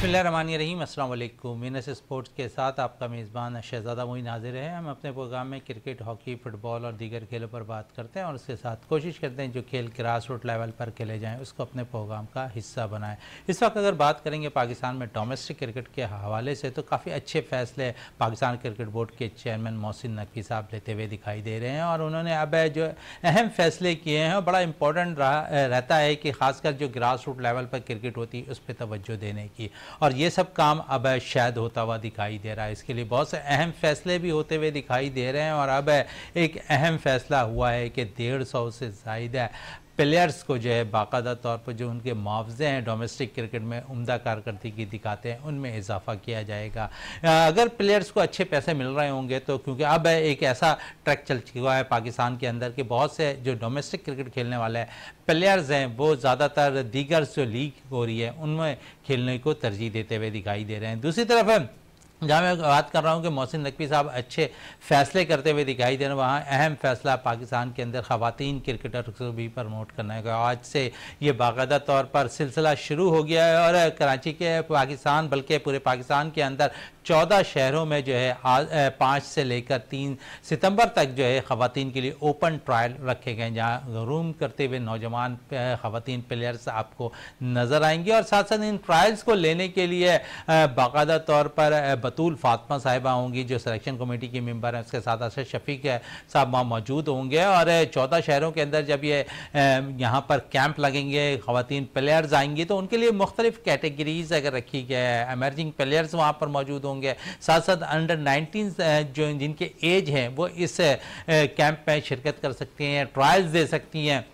बिस्मिल्लाहिर्रहमानिर्रहीम, अस्सलाम वालेकुम। वीनस स्पोर्ट्स के साथ आपका मेज़बान शहज़ादा मोइन हाजिर है। हम अपने प्रोग्राम में क्रिकेट, हॉकी, फ़ुटबॉल और दीगर खेलों पर बात करते हैं और उसके साथ कोशिश करते हैं जो खेल ग्रास रूट लेवल पर खेले जाएँ उसको अपने प्रोग्राम का हिस्सा बनाएं। इस वक्त अगर बात करेंगे पाकिस्तान में डोमेस्टिक क्रिकेट के हवाले से तो काफ़ी अच्छे फ़ैसले पाकिस्तान क्रिकेट बोर्ड के चेयरमैन मोहसिन नकवी साहब लेते हुए दिखाई दे रहे हैं और उन्होंने अब जो अहम फ़ैसले किए हैं और बड़ा इंपॉर्टेंट रहता है कि ख़ासकर जो ग्रास रूट लेवल पर क्रिकेट होती है उस पर तवज्जो देने की, और ये सब काम अब शायद होता हुआ दिखाई दे रहा है। इसके लिए बहुत से अहम फैसले भी होते हुए दिखाई दे रहे हैं और अब एक अहम फैसला हुआ है कि 150 से ज़्यादा प्लेयर्स को जो है बाकायदा तौर पर जो उनके मुआवजे हैं डोमेस्टिक क्रिकेट में उम्दा कारकर्दगी दिखाते हैं उनमें इजाफा किया जाएगा। अगर प्लेयर्स को अच्छे पैसे मिल रहे होंगे तो क्योंकि अब एक ऐसा ट्रैक चल चुका है पाकिस्तान के अंदर कि बहुत से जो डोमेस्टिक क्रिकेट खेलने वाले प्लेयर्स हैं वो ज़्यादातर दीगर जो लीग हो रही है उनमें खेलने को तरजीह देते हुए दिखाई दे रहे हैं। दूसरी तरफ जहाँ मैं बात कर रहा हूँ कि मोहसिन नकवी साहब अच्छे फैसले करते हुए दिखाई दे रहे हैं, वहाँ अहम फैसला पाकिस्तान के अंदर ख़वातीन क्रिकेटर को भी प्रमोट करने का। आज से ये बाकायदा तौर पर सिलसिला शुरू हो गया है और कराची के पाकिस्तान बल्कि पूरे पाकिस्तान के अंदर 14 शहरों में जो है 5 से लेकर 3 सितंबर तक जो है ख़वातीन के लिए ओपन ट्रायल रखे गए, जहाँ रूम करते हुए नौजवान ख़वातीन प्लेयर्स आपको नज़र आएंगे। और साथ साथ इन ट्रायल्स को लेने के लिए बाकायदा तौर पर बतूल फातिमा साहिबा होंगी जो सिलेक्शन कमेटी की मेंबर हैं, उसके साथ असद शफीक साहब वहाँ मौजूद होंगे और 14 शहरों के अंदर जब ये यहाँ पर कैंप लगेंगे, ख़वातीन प्लेयर्स आएंगी तो उनके लिए मुख्तलिफ कैटेगरीज अगर रखी गई है, एमर्जिंग प्लेयर्स वहाँ पर मौजूद होंगे, साथ साथ अंडर 19 जो जिनके एज हैं वो इस कैंप में शिरकत कर सकती हैं, ट्रायल्स दे सकती हैं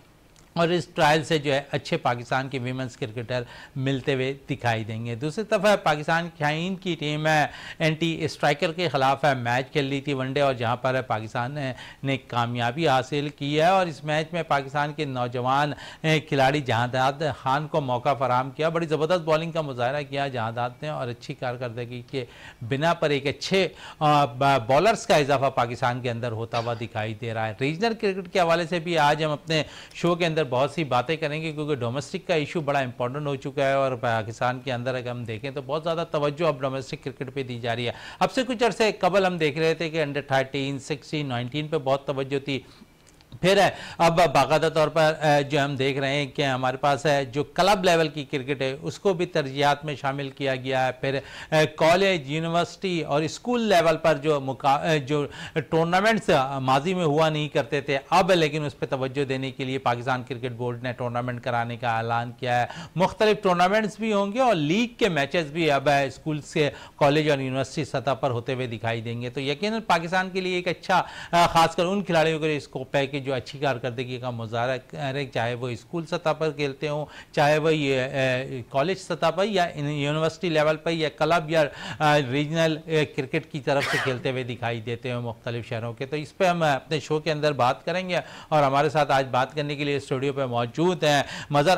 और इस ट्रायल से जो है अच्छे पाकिस्तान के वीमेंस क्रिकेटर मिलते हुए दिखाई देंगे। दूसरी तरफ पाकिस्तान खाइन की टीम एंटी स्ट्राइकर के ख़िलाफ़ मैच खेल रही थी वनडे और जहां पर पाकिस्तान ने कामयाबी हासिल की है और इस मैच में पाकिस्तान के नौजवान खिलाड़ी जहादाद खान को मौका फराहम किया, बड़ी ज़बरदस्त बॉलिंग का मुजाहरा किया जहादाद ने और अच्छी कारकर्दगी के बिना पर एक अच्छे बॉलर्स का इजाफा पाकिस्तान के अंदर होता हुआ दिखाई दे रहा है। रीजनल क्रिकेट के हवाले से भी आज हम अपने शो के अंदर बहुत सी बातें करेंगे क्योंकि डोमेस्टिक का इशू बड़ा इंपॉर्टेंट हो चुका है और पाकिस्तान के अंदर अगर हम देखें तो बहुत ज़्यादा तवज्जो अब डोमेस्टिक क्रिकेट पे दी जा रही है। अब से कुछ अर्से कबल हम देख रहे थे कि अंडर 13, 16, 19 पे बहुत तवज्जो थी, फिर अब बाकायदा तौर पर जो हम देख रहे हैं कि हमारे पास है जो क्लब लेवल की क्रिकेट है उसको भी तरजीहात में शामिल किया गया है। फिर कॉलेज, यूनिवर्सिटी और स्कूल लेवल पर जो टूर्नामेंट्स माजी में हुआ नहीं करते थे अब लेकिन उस पर तवज्जो देने के लिए पाकिस्तान क्रिकेट बोर्ड ने टूर्नामेंट कराने का ऐलान किया है। मुख्तलिफ टूर्नामेंट्स भी होंगे और लीग के मैचेस भी अब स्कूल से कॉलेज और यूनिवर्सिटी सतह पर होते हुए दिखाई देंगे। तो यकीनन पाकिस्तान के लिए एक अच्छा खासकर उन खिलाड़ियों के लिए स्कोप है कि जो अच्छी कारकर्दगी का मुजाहरा करें, चाहे वो स्कूल सतह पर खेलते हों, चाहे वो ये कॉलेज सतह पर या यूनिवर्सिटी लेवल पर या क्लब या रीजनल क्रिकेट की तरफ से खेलते हुए दिखाई देते हैं मुख्तलिफ शहरों के। तो इस पर हम अपने शो के अंदर बात करेंगे और हमारे साथ आज बात करने के लिए स्टूडियो पर मौजूद हैं मज़र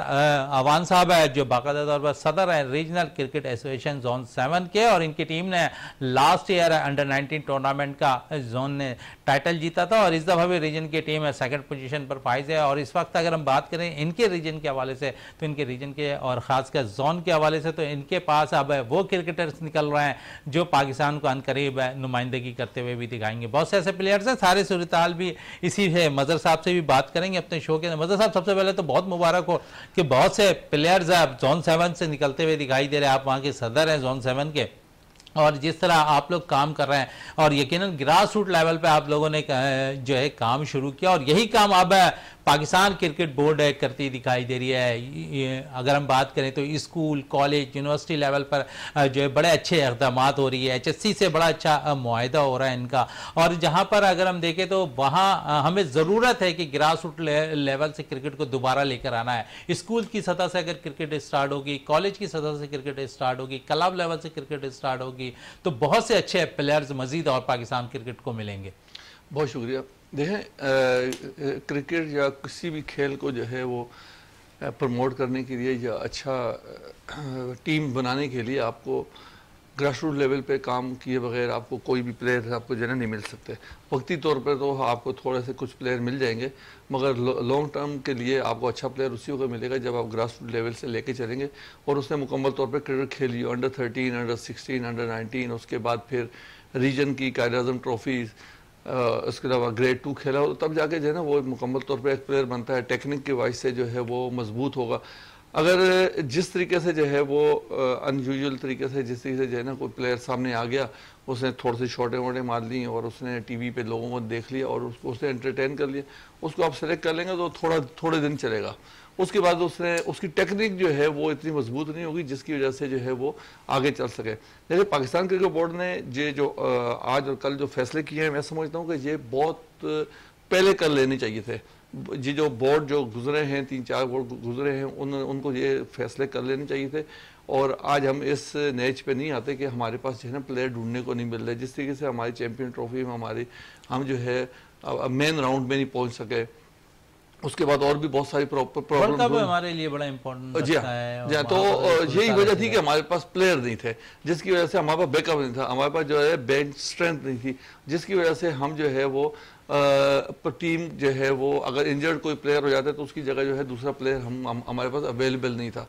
अवान साहब है जो बाकायदा तौर पर सदर हैं रीजनल क्रिकेट एसोसिएशन जोन 7 के और इनकी टीम ने लास्ट ईयर अंडर 19 टूर्नामेंट का जोन ने टाइटल जीता था और इस दफ़ा भी रीजन की टीम सेकंड पोजीशन पर फाइज है। और इस वक्त अगर हम बात करें इनके रीजन के हवाले से तो इनके रीजन के और ख़ासकर जोन के हवाले से तो इनके पास अब वो क्रिकेटर्स निकल रहे हैं जो पाकिस्तान को अनकरीब नुमाइंदगी करते हुए भी दिखाएंगे। बहुत से ऐसे प्लेयर्स हैं, सारे सूरताल भी इसी है। मज़र साहब से भी बात करेंगे अपने शो के अंदर। मज़र साहब, सबसे पहले तो बहुत मुबारक हो कि बहुत से प्लेयर्स अब जोन 7 से निकलते हुए दिखाई दे रहे हैं। आप वहाँ के सदर हैं जोन 7 के और जिस तरह आप लोग काम कर रहे हैं और यकीनन ग्रास रूट लेवल पे आप लोगों ने जो है काम शुरू किया और यही काम अब पाकिस्तान क्रिकेट बोर्ड करती दिखाई दे रही है। अगर हम बात करें तो स्कूल, कॉलेज, यूनिवर्सिटी लेवल पर जो है बड़े अच्छे इक़दाम हो रही है, HSC से बड़ा अच्छा मुआहदा हो रहा है इनका। और जहाँ पर अगर हम देखें तो वहाँ हमें ज़रूरत है कि ग्रास रूट लेवल से क्रिकेट को दोबारा लेकर आना है। स्कूल की सतह से अगर क्रिकेट स्टार्ट होगी, कॉलेज की सतह से क्रिकेट स्टार्ट होगी, क्लब लेवल से क्रिकेट स्टार्ट होगी तो बहुत से अच्छे प्लेयर्स मजीद और पाकिस्तान क्रिकेट को मिलेंगे। बहुत शुक्रिया। देखें, क्रिकेट या किसी भी खेल को जो है वो प्रमोट करने के लिए या अच्छा टीम बनाने के लिए आपको ग्रास रूट लेवल पे काम किए बगैर आपको कोई भी प्लेयर आपको जो है नहीं मिल सकते। वक्ती तौर पर तो आपको थोड़े से कुछ प्लेयर मिल जाएंगे, मगर लॉन्ग टर्म के लिए आपको अच्छा प्लेयर उसी को मिलेगा जब आप ग्रास रूट लेवल से लेके चलेंगे और उसने मुकम्मल तौर पर क्रिकेट खेली, अंडर 13, अंडर 16, अंडर 19, उसके बाद फिर रीजन की कायद आज़म ट्रॉफीज़, उसके अलावा ग्रेड 2 खेला हो, तब जाके जो है ना वो मुकम्मल तौर पे एक प्लेयर बनता है। टेक्निक के वाइज से जो है वो मजबूत होगा। अगर जिस तरीके से जो है वो अनयूजुअल तरीके से जिस तरीके से जो है ना कोई प्लेयर सामने आ गया, उसने थोड़े से छोटे मोटे मार ली और उसने टीवी पे लोगों को देख लिया और उसको उसने एंटरटेन कर लिया, उसको आप सेलेक्ट कर लेंगे तो थोड़े दिन चलेगा। उसके बाद उसने उसकी टेक्निक जो है वो इतनी मजबूत नहीं होगी जिसकी वजह से जो है वो आगे चल सके। देखिए पाकिस्तान क्रिकेट बोर्ड ने ये जो आज और कल जो फैसले किए हैं, मैं समझता हूँ कि ये बहुत पहले कर लेने चाहिए थे। ये जो बोर्ड जो गुजरे हैं, 3-4 बोर्ड गुजरे हैं, उनको ये फैसले कर लेने चाहिए थे। और आज हम इस नेच पे नहीं आते कि हमारे पास जो है ना प्लेयर ढूंढने को नहीं मिल रहे। जिस तरीके से हमारी चैंपियन ट्रॉफी में हम जो है मेन राउंड में नहीं पहुंच सके, उसके बाद और भी बहुत सारी प्रॉब्लम हमारे लिए बड़ा इम्पोर्टेंट जी हाँ। तो यही वजह थी कि हमारे पास प्लेयर नहीं थे, जिसकी वजह से हमारे पास बैकअप नहीं था, हमारे पास जो है बेंच स्ट्रेंथ नहीं थी, जिसकी वजह से हम जो है वो टीम जो है वो अगर इंजर्ड कोई प्लेयर हो जाता है तो उसकी जगह जो है दूसरा प्लेयर हमारे पास अवेलेबल नहीं था।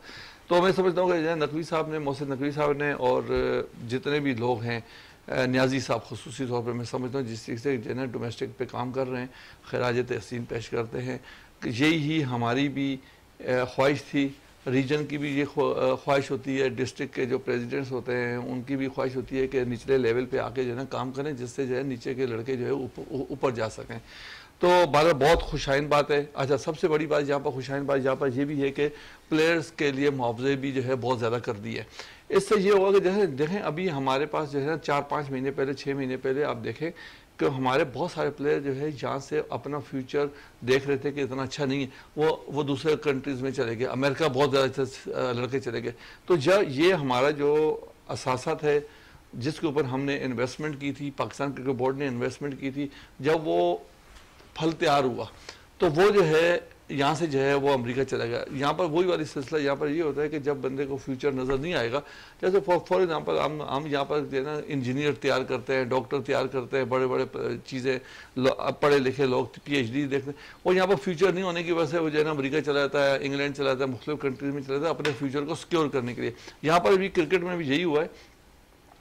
तो मैं समझता हूँ कि नकवी साहब ने, मोहसिन नकवी साहब ने और जितने भी लोग हैं, न्याजी साहब खुसूसी तौर पर मैं समझता हूँ जिस चीज़ से जो है ना डोमेस्टिक पे काम कर रहे हैं, खराज तहसीन पेश करते हैं। यही ही हमारी भी ख्वाहिश थी, रीजन की भी ये ख्वाहिश होती है, डिस्ट्रिक्ट के जो प्रेसिडेंट्स होते हैं उनकी भी ख्वाहिश होती है कि निचले लेवल पे आके जो है ना काम करें, जिससे जो है नीचे के लड़के जो है ऊपर जा सकें। तो बारह बहुत खुशाइन बात है। अच्छा, सबसे बड़ी बात यहाँ पर खुशाइन बात यहाँ पर ये भी है कि प्लेयर्स के लिए मुआवजे भी जो है बहुत ज़्यादा कर दिए। इससे ये होगा कि जैसे देखें अभी हमारे पास जो है ना 4-5 महीने पहले, 6 महीने पहले आप देखें कि हमारे बहुत सारे प्लेयर जो है जहाँ से अपना फ्यूचर देख रहे थे कि इतना अच्छा नहीं है, वो दूसरे कंट्रीज़ में चले गए, अमेरिका बहुत ज़्यादा लड़के चले गए। तो जब ये हमारा जो असासात है जिसके ऊपर हमने इन्वेस्टमेंट की थी, पाकिस्तान क्रिकेट बोर्ड ने इन्वेस्टमेंट की थी, जब वो फल तैयार हुआ तो वो जो है यहाँ से जो है वो अमेरिका चला गया। यहाँ पर वही वाली सिलसिला यहाँ पर ये होता है कि जब बंदे को फ्यूचर नज़र नहीं आएगा, जैसे फॉर एग्जांपल हम यहाँ पर जो है ना इंजीनियर तैयार करते हैं, डॉक्टर तैयार करते हैं, बड़े बड़े चीज़ें पढ़े लिखे लोग PhD देखते हैं, और यहाँ पर फ्यूचर नहीं होने की वजह से वो जो है ना अमेरिका चला जाता है, इंग्लैंड चला जाता है, मुख्तलिफ कंट्रीज में चला जाता है अपने फ्यूचर को सिक्योर करने के लिए। यहाँ पर भी क्रिकेट में भी यही हुआ है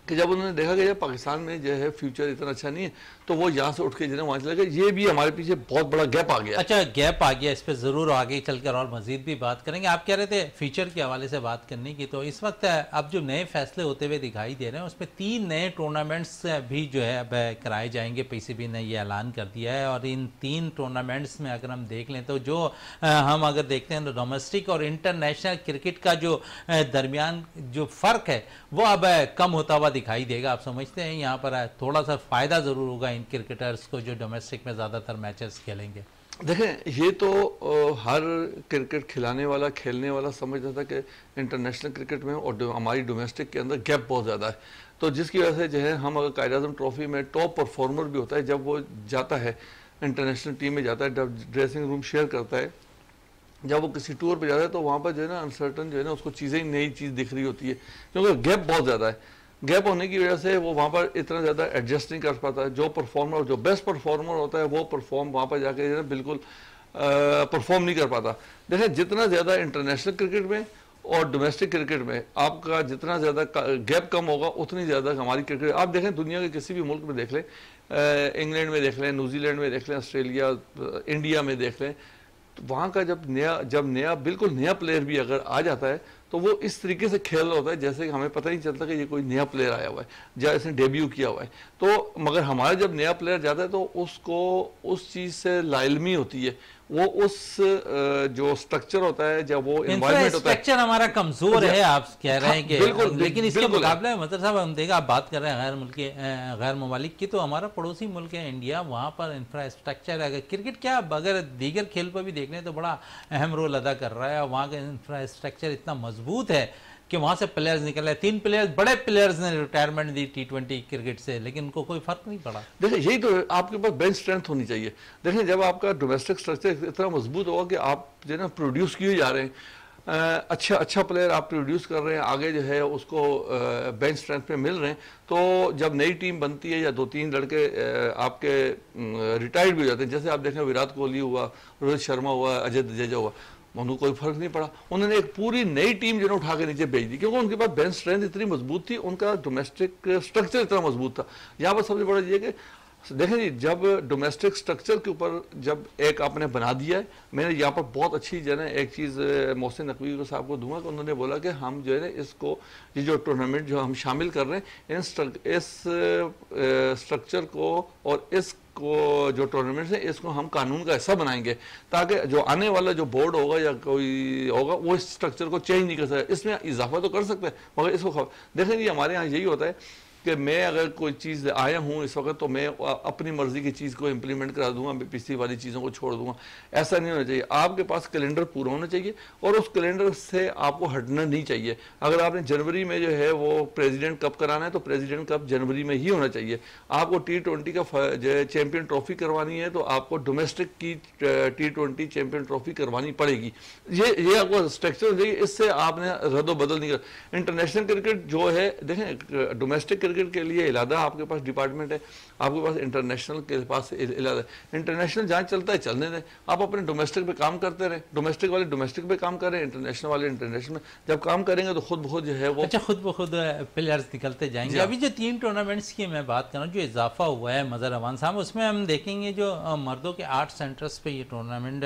कि जब उन्होंने देखा कि पाकिस्तान में जो है फ्यूचर इतना अच्छा नहीं है तो वो यहाँ से उठ के जो है वहाँ चले गए। ये भी हमारे पीछे बहुत बड़ा गैप आ गया। अच्छा, गैप आ गया, इस पर ज़रूर आगे चलकर और मजीद भी बात करेंगे। आप कह रहे थे फ्यूचर के हवाले से बात करने की, तो इस वक्त अब जो नए फैसले होते हुए दिखाई दे रहे हैं उसमें 3 नए टूर्नामेंट्स भी जो है अब कराए जाएंगे। PCB ने ये ऐलान कर दिया है और इन 3 टूर्नामेंट्स में अगर हम देख लें तो जो हम अगर देखते हैं तो डोमेस्टिक और इंटरनेशनल क्रिकेट का जो दरमियान जो फ़र्क है वो अब कम होता हुआ दिखाई देगा। आप समझते हैं यहाँ पर थोड़ा सा फ़ायदा ज़रूर होगा इन क्रिकेटर्स को जो डोमेस्टिक में ज़्यादातर मैचेस खेलेंगे? देखें, ये तो हर क्रिकेट खिलाने वाला, खेलने वाला समझता था कि इंटरनेशनल क्रिकेट में और हमारी डोमेस्टिक के अंदर गैप बहुत ज़्यादा है। तो जिसकी वजह से जो है हम अगर कायद आज़म ट्रॉफी में टॉप परफॉर्मर भी होता है, जब वो जाता है इंटरनेशनल टीम में जाता है, जब ड्रेसिंग रूम शेयर करता है, जब वो किसी टूर पे जाता है तो वहाँ पर जो है ना अनसर्टन जो है ना उसको चीज़ें नई चीज़ दिख रही होती है, क्योंकि गैप बहुत ज़्यादा है। गैप होने की वजह से वो वहाँ पर इतना ज़्यादा एडजस्ट नहीं कर पाता। जो परफॉर्मर, जो बेस्ट परफॉर्मर होता है वो परफॉर्म वहाँ पर जाके जो है बिल्कुल परफॉर्म नहीं कर पाता। देखें, जितना ज़्यादा इंटरनेशनल क्रिकेट में और डोमेस्टिक क्रिकेट में आपका जितना ज़्यादा गैप कम होगा उतनी ज़्यादा हमारी क्रिकेट, आप देखें दुनिया के किसी भी मुल्क में देख लें, इंग्लैंड में देख लें, न्यूजीलैंड में देख लें, ऑस्ट्रेलिया, इंडिया में देख लें, तो वहाँ का जब नया बिल्कुल नया प्लेयर भी अगर आ जाता है तो वो इस तरीके से खेल रहा होता है जैसे कि हमें पता ही चलता कि ये कोई नया प्लेयर आया हुआ है, जैसे डेब्यू किया हुआ है। तो मगर हमारा जब नया प्लेयर जाता है तो उसको उस चीज़ से लाइलमी होती है, वो उस जो स्ट्रक्चर होता है, जब वो एनवायरनमेंट होता है, स्ट्रक्चर हमारा कमजोर है। आप कह रहे हैं कि बिल्कुल, लेकिन इसके मुकाबले मतलब साहब हम देखा, आप बात कर रहे हैं गैर ममालिक की, तो हमारा पड़ोसी मुल्क है इंडिया, वहाँ पर इंफ्रास्ट्रक्चर अगर क्रिकेट क्या अगर दीगर खेल पर भी देख लें तो बड़ा अहम रोल अदा कर रहा है। वहाँ का इंफ्रास्ट्रक्चर इतना मजबूत है कि वहाँ से प्लेयर्स निकल रहे। 3 प्लेयर्स, बड़े प्लेयर्स ने रिटायरमेंट दी T20 क्रिकेट से, लेकिन उनको कोई फर्क नहीं पड़ा। देखिए, यही तो आपके पास बेंच स्ट्रेंथ होनी चाहिए। देखें, जब आपका डोमेस्टिक स्ट्रक्चर इतना मजबूत होगा कि आप जो है ना प्रोड्यूस किए जा रहे हैं, अच्छा अच्छा प्लेयर आप प्रोड्यूस कर रहे हैं, आगे जो है उसको बेंच स्ट्रेंथ पे मिल रहे हैं, तो जब नई टीम बनती है या 2-3 लड़के आपके रिटायर्ड भी हो जाते हैं, जैसे आप देखें विराट कोहली हुआ, रोहित शर्मा हुआ, अजय जडेजा हुआ, उनको कोई फर्क नहीं पड़ा, उन्होंने एक पूरी नई टीम जो है उठा के नीचे भेज दी, क्योंकि उनके पास बेंच स्ट्रेंथ इतनी मजबूत थी, उनका डोमेस्टिक स्ट्रक्चर इतना मजबूत था। यहाँ पर सबसे बड़ा ये कि देखें जी, जब डोमेस्टिक स्ट्रक्चर के ऊपर जब एक आपने बना दिया है, मैंने यहाँ पर बहुत अच्छी जो है ना एक चीज़ मोहसिन नकवी को साहब को दूंगा कि उन्होंने बोला कि हम जो है ना इसको, ये जो टूर्नामेंट जो हम शामिल कर रहे हैं इस स्ट्रक्चर को और इसको जो टूर्नामेंट है इसको हम कानून का हिस्सा बनाएंगे, ताकि जो आने वाला जो बोर्ड होगा या कोई होगा वो इस स्ट्रक्चर को चेंज नहीं कर सकता। इसमें इजाफा तो कर सकते हैं, मगर इसको देखें जी, हमारे यहाँ यही होता है कि मैं अगर कोई चीज़ आया हूँ इस वक्त तो मैं अपनी मर्जी की चीज़ को इम्प्लीमेंट करा दूंगा, मैं पिछली वाली चीज़ों को छोड़ दूंगा। ऐसा नहीं होना चाहिए, आपके पास कैलेंडर पूरा होना चाहिए और उस कैलेंडर से आपको हटना नहीं चाहिए। अगर आपने जनवरी में जो है वो प्रेसिडेंट कप कराना है तो प्रेसिडेंट कप जनवरी में ही होना चाहिए। आपको T20 का चैंपियन ट्रॉफी करवानी है तो आपको डोमेस्टिक की T20 चैंपियन ट्रॉफी करवानी पड़ेगी। ये आपको स्ट्रक्चर चाहिए, इससे आपने रद्दो बदल नहीं कर। इंटरनेशनल क्रिकेट जो है, देखें डोमेस्टिक क्रिकेट के लिए इलादा आपके पास डिपार्टमेंट है, आपके पास इंटरनेशनल के पास इलादा। इंटरनेशनल जहाँ चलता है चलने दें, आप अपने डोमेस्टिक पे काम करते रहे, डोमेस्टिक वाले डोमेस्टिक पे काम करें, इंटरनेशनल वाले इंटरनेशनल में जब काम करेंगे तो खुद ब खुद जो है वो खुद ब खुद प्लेयर्स निकलते जाएंगे। अभी जो 3 टूर्नामेंट्स की मैं बात कर रहा हूँ, जो इजाफा हुआ है मजहर अमान साहब, उसमें हम देखेंगे जो मर्दों के 8 सेंटर्स पे ये टूर्नामेंट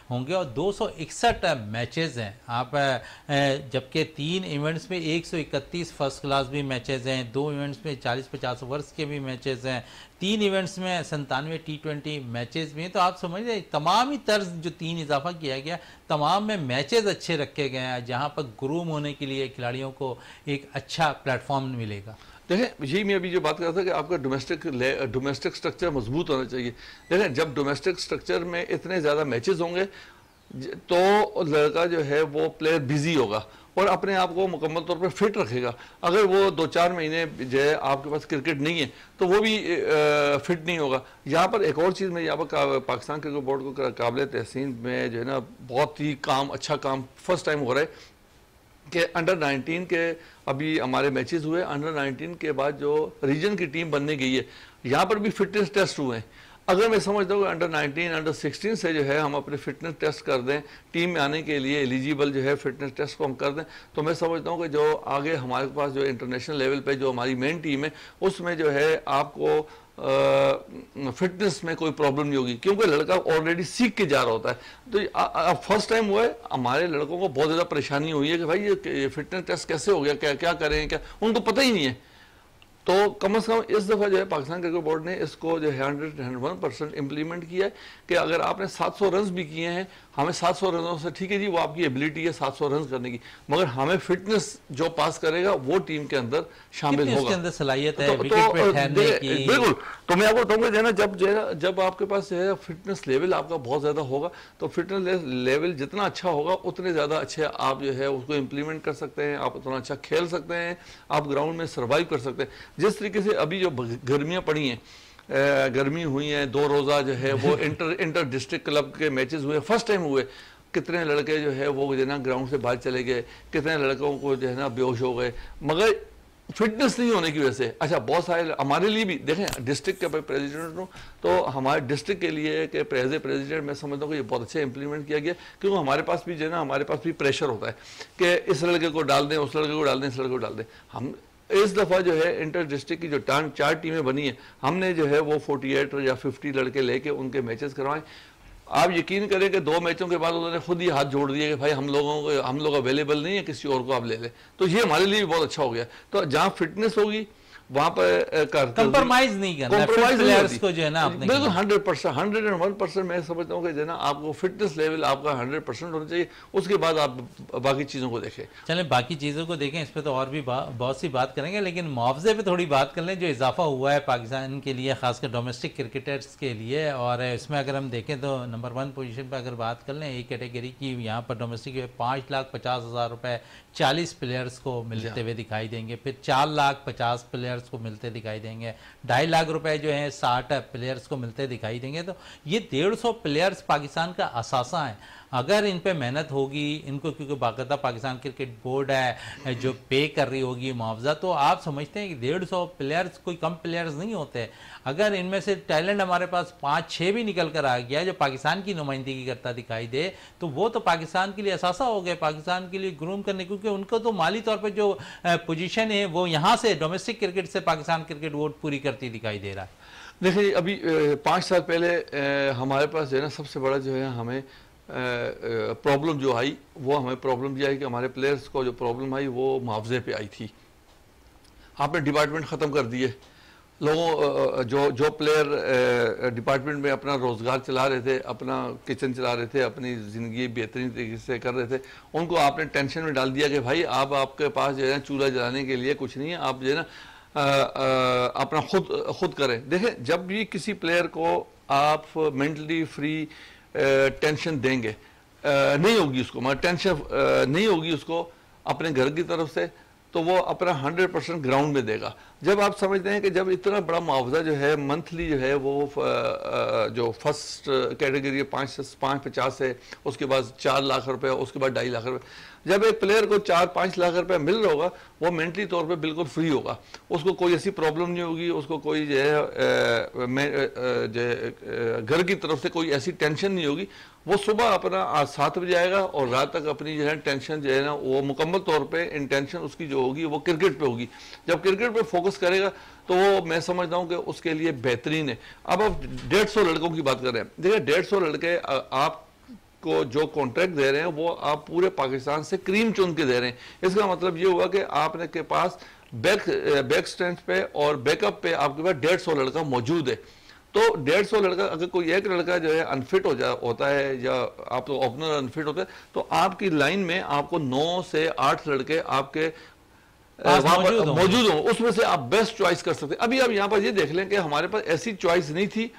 होंगे और 261 मैचेस हैं। आप जबकि 3 इवेंट्स में 131 फर्स्ट क्लास भी मैचेस हैं, 2 इवेंट्स में 40-50 ओवर्स के भी मैचेस हैं, 3 इवेंट्स में 97 T20 मैचेस भी हैं। तो आप समझिए तमाम ही तर्ज जो 3 इजाफा किया गया, तमाम में मैचेस अच्छे रखे गए हैं, जहां पर ग्रूम होने के लिए खिलाड़ियों को एक अच्छा प्लेटफॉर्म मिलेगा। देखें, यही मैं अभी जो बात कर रहा था कि आपका डोमेस्टिक स्ट्रक्चर मजबूत होना चाहिए। देखें, जब डोमेस्टिक स्ट्रक्चर में इतने ज़्यादा मैचेस होंगे तो लड़का जो है वो प्लेयर बिजी होगा और अपने आप को मुकम्मल तौर पर फिट रखेगा। अगर वो 2-4 महीने जो है आपके पास क्रिकेट नहीं है तो वो भी फिट नहीं होगा। यहाँ पर एक और चीज़ में यहाँ पर पाकिस्तान क्रिकेट बोर्ड को काबिल तहसीन में जो है ना बहुत ही अच्छा काम फर्स्ट टाइम हो रहा है कि अंडर 19 के अभी हमारे मैचेस हुए, अंडर 19 के बाद जो रीजन की टीम बनने गई है, यहाँ पर भी फिटनेस टेस्ट हुए हैं। अगर मैं समझता हूँ कि अंडर 19, अंडर 16 से जो है हम अपने फिटनेस टेस्ट कर दें, टीम में आने के लिए एलिजिबल जो है फिटनेस टेस्ट को हम कर दें, तो मैं समझता हूँ कि जो आगे हमारे पास जो इंटरनेशनल लेवल पे जो हमारी मेन टीम है उसमें जो है आपको फिटनेस में कोई प्रॉब्लम नहीं होगी, क्योंकि लड़का ऑलरेडी सीख के जा रहा होता है। तो फर्स्ट टाइम हुआ है, हमारे लड़कों को बहुत ज़्यादा परेशानी हुई है कि भाई ये फिटनेस टेस्ट कैसे हो गया, क्या क्या करें, क्या उनको पता ही नहीं है। तो कम से कम इस दफ़ा जो है पाकिस्तान क्रिकेट बोर्ड ने इसको जो है 101% इम्प्लीमेंट किया है कि अगर आपने 700 रन भी किए हैं, हमें 700 रनों से ठीक है जी, वो आपकी एबिलिटी है 700 रन करने की, मगर हमें फिटनेस जो पास करेगा वो टीम के अंदर शामिल होगा, उसके अंदर सलाहियत है विकेट पे ठहरने की। बिल्कुल। तो मैं आपको बताऊंगा जब आपके पास जो है फिटनेस लेवल आपका बहुत ज़्यादा होगा तो फिटनेस लेवल जितना अच्छा होगा उतने ज़्यादा अच्छे आप जो है उसको इम्प्लीमेंट कर सकते हैं, आप उतना अच्छा खेल सकते हैं, आप ग्राउंड में सर्वाइव कर सकते हैं। जिस तरीके से अभी जो गर्मियाँ पड़ी हैं, गर्मी हुई है, 2 रोज़ा जो है वो इंटर डिस्ट्रिक्ट क्लब के मैचेस हुए, फर्स्ट टाइम हुए। कितने लड़के जो है वो जो है ना ग्राउंड से बाहर चले गए, कितने लड़कों को जो है ना बेहोश हो गए, मगर फिटनेस नहीं होने की वजह से। अच्छा, बहुत सारे हमारे लिए भी देखें, डिस्ट्रिक्ट का प्रेसिडेंट हूँ तो हमारे डिस्ट्रिक्ट के लिए कि प्रेसिडेंट मैं समझता हूँ कि ये बहुत अच्छा इंप्लीमेंट किया गया, क्योंकि हमारे पास भी जो है ना हमारे पास भी प्रेशर होता है कि इस लड़के को डाल दें, उस लड़के को डाल दें, इस लड़के को डाल दें। हम इस दफ़ा जो है इंटर डिस्ट्रिक्ट की जो 4 टीमें बनी हैं, हमने जो है वो 48 या 50 लड़के लेके उनके मैचेस करवाएं। आप यकीन करें कि 2 मैचों के बाद उन्होंने खुद ही हाथ जोड़ दिए कि भाई हम लोग अवेलेबल नहीं है, किसी और को आप ले लें। तो ये हमारे लिए भी बहुत अच्छा हो गया। तो जहाँ फिटनेस होगी वहाँ पर कंप्रोमाइज नहीं करना, प्लेयर्स को जो है ना आपने बिल्कुल 101% मैं समझता हूँ कि जो है ना आपको फिटनेस लेवल आपका 100% होना चाहिए, उसके बाद आप बाकी चीज़ों को देखें। चलें बाकी चीज़ों को देखें, इस पर तो और भी बहुत सी बात करेंगे, लेकिन मुआवजे पे थोड़ी बात कर लें जो इजाफा हुआ है पाकिस्तान के लिए, खासकर डोमेस्टिक क्रिकेटर्स के लिए। और इसमें अगर हम देखें तो नंबर 1 पोजीशन पर अगर बात कर लें एक कैटेगरी की, यहाँ पर डोमेस्टिक 5,50,000 रुपये 40 प्लेयर्स को मिलते हुए दिखाई देंगे, फिर 4,50,000 प्लेयर्स को मिलते दिखाई देंगे, 2.5 लाख रुपए जो है 60 प्लेयर्स को मिलते दिखाई देंगे। तो ये 150 प्लेयर्स पाकिस्तान का असासा है। अगर इन पे मेहनत होगी इनको, क्योंकि बाकायदा पाकिस्तान क्रिकेट बोर्ड है जो पे कर रही होगी मुआवजा, तो आप समझते हैं कि 150 प्लेयर्स कोई कम प्लेयर्स नहीं होते। अगर इनमें से टैलेंट हमारे पास 5-6 भी निकल कर आ गया जो पाकिस्तान की नुमाइंदगी करता दिखाई दे, तो वो तो पाकिस्तान के लिए असासा हो गए, पाकिस्तान के लिए ग्रूम करने, क्योंकि उनको तो माली तौर पर जो पोजीशन है वो यहाँ से डोमेस्टिक क्रिकेट से पाकिस्तान क्रिकेट बोर्ड पूरी करती दिखाई दे रहा है। देखिए अभी 5 साल पहले हमारे पास जो है ना सबसे बड़ा जो है हमें प्रॉब्लम जो आई, वो हमें प्रॉब्लम ये आई कि हमारे प्लेयर्स को जो प्रॉब्लम आई वो मुआवजे पे आई थी। आपने डिपार्टमेंट ख़त्म कर दिए, लोगों जो प्लेयर डिपार्टमेंट में अपना रोज़गार चला रहे थे, अपना किचन चला रहे थे, अपनी ज़िंदगी बेहतरीन तरीके से कर रहे थे, उनको आपने टेंशन में डाल दिया कि भाई आपके पास जो है चूल्हा जलाने के लिए कुछ नहीं है, आप जो है ना अपना खुद करें। देखें, जब भी किसी प्लेयर को आप मेंटली फ्री टेंशन देंगे, नहीं होगी उसको, मतलब टेंशन नहीं होगी उसको अपने घर की तरफ से, तो वो अपना 100% ग्राउंड में देगा। जब आप समझते हैं कि जब इतना बड़ा मुआवजा जो है मंथली जो है वो जो फर्स्ट कैटेगरी 550 है, उसके बाद 4 लाख रुपए, उसके बाद 2.5 लाख रुपए, जब एक प्लेयर को 4-5 लाख रुपए मिल रहा होगा, वो मेंटली तौर पे बिल्कुल फ्री होगा, उसको कोई ऐसी प्रॉब्लम नहीं होगी, उसको कोई जो है घर की तरफ से कोई ऐसी टेंशन नहीं होगी। वो सुबह अपना आज 7 बजे आएगा और रात तक अपनी जो है टेंशन जो है ना वो मुकम्मल तौर पे इंटेंशन उसकी जो होगी वो क्रिकेट पे होगी। जब क्रिकेट पे फोकस करेगा तो वो मैं समझता हूँ कि उसके लिए बेहतरीन है। अब आप 150 लड़कों की बात कर रहे हैं, देखिए 150 लड़के आपको जो कॉन्ट्रैक्ट दे रहे हैं वो आप पूरे पाकिस्तान से क्रीम चुन के दे रहे हैं। इसका मतलब ये हुआ कि आपने के पास बैक स्ट्रेंथ पे और बैकअप पे आपके पास 150 लड़का मौजूद है। तो 150 लड़का, अगर कोई एक लड़का जो है अनफिट होता है या आप तो ओपनर अनफिट होता है, तो आपकी लाइन में आपको 9 से 8 लड़के आपके मौजूद हो, उसमें से आप बेस्ट चॉइस कर सकते हैं। अभी आप यहाँ पर ये देख लें कि हमारे पास ऐसी चॉइस नहीं थी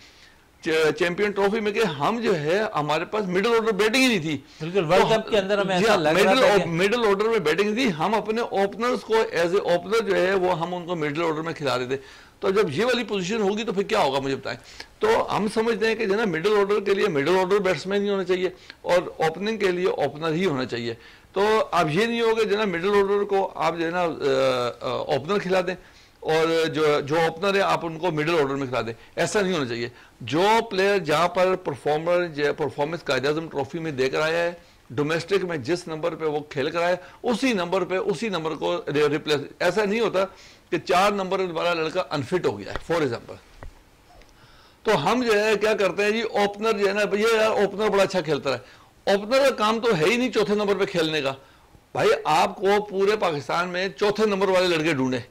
चैंपियन ट्रॉफी में कि हम जो है हमारे पास मिडिल ऑर्डर बैटिंग ही नहीं थी। बिल्कुल, वर्ल्ड कप के अंदर हमें ऐसा लग रहा था मिडिल ऑर्डर में बैटिंग थी, हम अपने ओपनर्स को एज ए ओपनर जो है वो हम उनको मिडिल ऑर्डर में खिला रहे थे। तो जब ये वाली पोजीशन होगी तो फिर क्या होगा मुझे बताएं। तो हम समझते हैं कि जो ना मिडिल ऑर्डर के लिए मिडिल ऑर्डर बैट्समैन ही होना चाहिए और ओपनिंग के लिए ओपनर ही होना चाहिए। तो अब ये नहीं होगा जो ना मिडिल ऑर्डर को आप जो है ना ओपनर खिला दें और जो ओपनर है आप उनको मिडिल ऑर्डर में खिला दें, ऐसा नहीं होना चाहिए। जो प्लेयर जहाँ पर परफॉर्मेंस कायद-ए-आज़म ट्रॉफी में देकर आया है, डोमेस्टिक में जिस नंबर पे वो खेल कर आया उसी नंबर को रिप्लेस, ऐसा नहीं होता कि 4 नंबर वाला लड़का अनफिट हो गया है फॉर एग्जाम्पल। तो हम जो है क्या करते हैं जी, ओपनर जो है ना, ये यार ओपनर बड़ा अच्छा खेलता है, ओपनर का काम तो है ही नहीं चौथे नंबर पे खेलने का। भाई आपको पूरे पाकिस्तान में चौथे नंबर वाले लड़के ढूंढे।